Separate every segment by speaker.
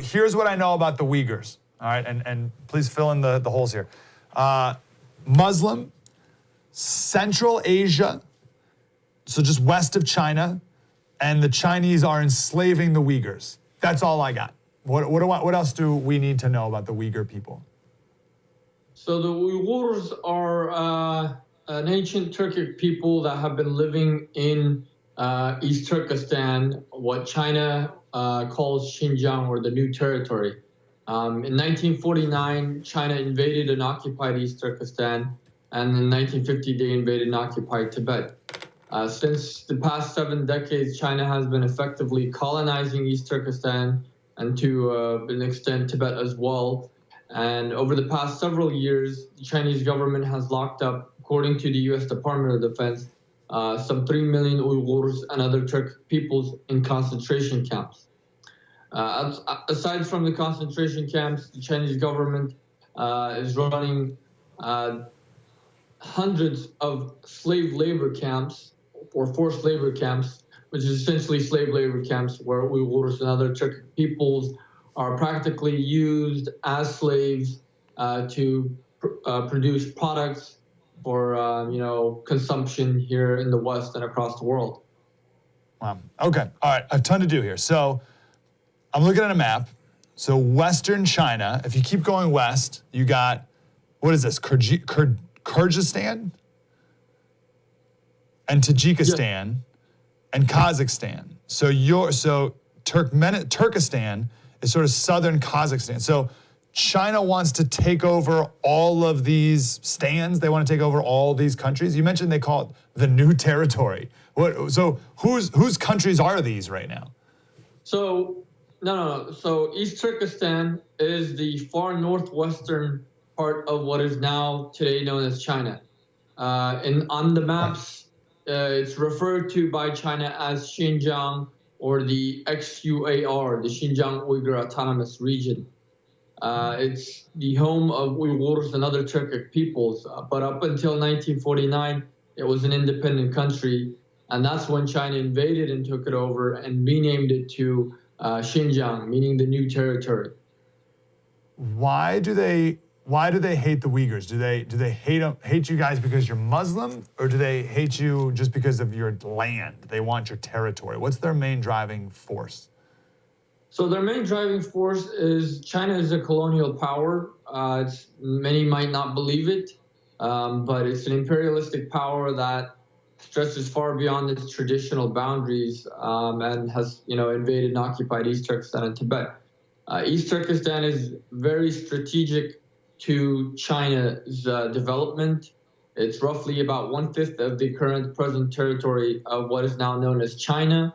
Speaker 1: Here's what I know about the Uyghurs, all right? And please fill in the holes here. Muslim, Central Asia, so just west of China, and the Chinese are enslaving the Uyghurs. That's all I got. What else do we need to know about the Uyghur people?
Speaker 2: So the Uyghurs are an ancient Turkic people that have been living in East Turkestan, what China calls Xinjiang, or the New Territory. In 1949, China invaded and occupied East Turkestan, and in 1950, they invaded and occupied Tibet. Since the past 7 decades, China has been effectively colonizing East Turkestan and to an extent Tibet as well. And over the past several years, the Chinese government has locked up, according to the U.S. Department of Defense, some 3 million Uyghurs and other Turkic peoples in concentration camps. Aside from the concentration camps, the Chinese government is running hundreds of slave labor camps or forced labor camps, which is essentially slave labor camps where Uyghurs and other Turkic peoples are practically used as slaves to produce products for consumption here in the West and across the world.
Speaker 1: Wow. Okay. All right. I have a ton to do here. So I'm looking at a map. So Western China, if you keep going west, you got, what is this? Kyrgyzstan and Tajikistan and Kazakhstan. So Turkestan is sort of southern Kazakhstan. So China wants to take over all of these stands. They want to take over all these countries. You mentioned they call it the New Territory. So whose countries are these right now?
Speaker 2: So no. So East Turkestan is the far northwestern part of what is now today known as China. And on the maps, it's referred to by China as Xinjiang, or the XUAR, the Xinjiang Uyghur Autonomous Region. It's the home of Uyghurs and other Turkic peoples, but up until 1949, it was an independent country, and that's when China invaded and took it over and renamed it to Xinjiang, meaning the New Territory.
Speaker 1: Why do they hate the Uyghurs? Do they hate you guys because you're Muslim, or do they hate you just because of your land? They want your territory. What's their main driving force?
Speaker 2: So their main driving force is China is a colonial power. Many might not believe it, but it's an imperialistic power that stretches far beyond its traditional boundaries and has, invaded and occupied East Turkestan and Tibet. East Turkestan is very strategic to China's development. It's roughly about 1/5 of the present territory of what is now known as China.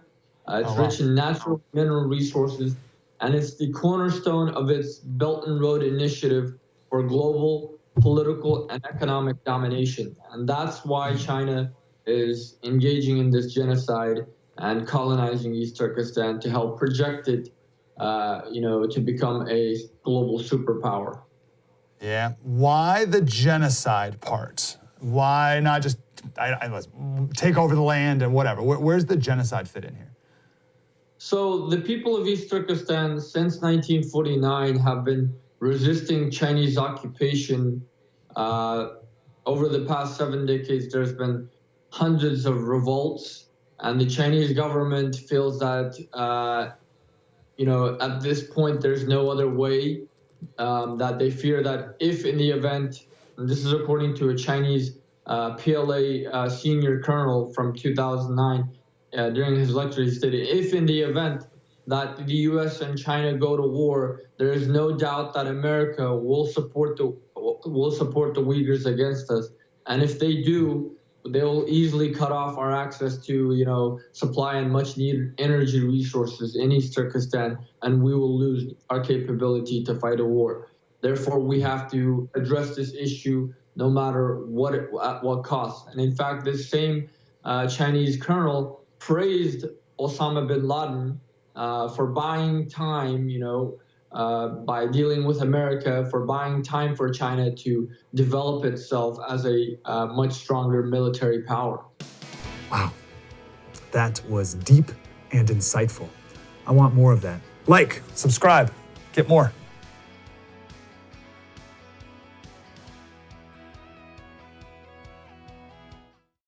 Speaker 2: It's rich in natural mineral resources, and it's the cornerstone of its Belt and Road Initiative for global political and economic domination. And that's why China is engaging in this genocide and colonizing East Turkestan to help project it, to become a global superpower.
Speaker 1: Yeah. Why the genocide part? Why not just take over the land and whatever? Where's the genocide fit in here?
Speaker 2: So the people of East Turkestan since 1949 have been resisting Chinese occupation. Over the past 7 decades, there's been hundreds of revolts, and the Chinese government feels that, at this point, there's no other way, that they fear that if in the event, and this is according to a Chinese PLA senior colonel from 2009, during his lecture, he stated, if in the event that the U.S. and China go to war, there is no doubt that America will support the Uyghurs against us. And if they do, they will easily cut off our access to, supply and much needed energy resources in East Turkestan, and we will lose our capability to fight a war. Therefore, we have to address this issue no matter at what cost. And in fact, this same Chinese colonel praised Osama bin Laden for buying time, by dealing with America, for buying time for China to develop itself as a much stronger military power.
Speaker 3: Wow, that was deep and insightful. I want more of that. Like, subscribe,
Speaker 1: Get more.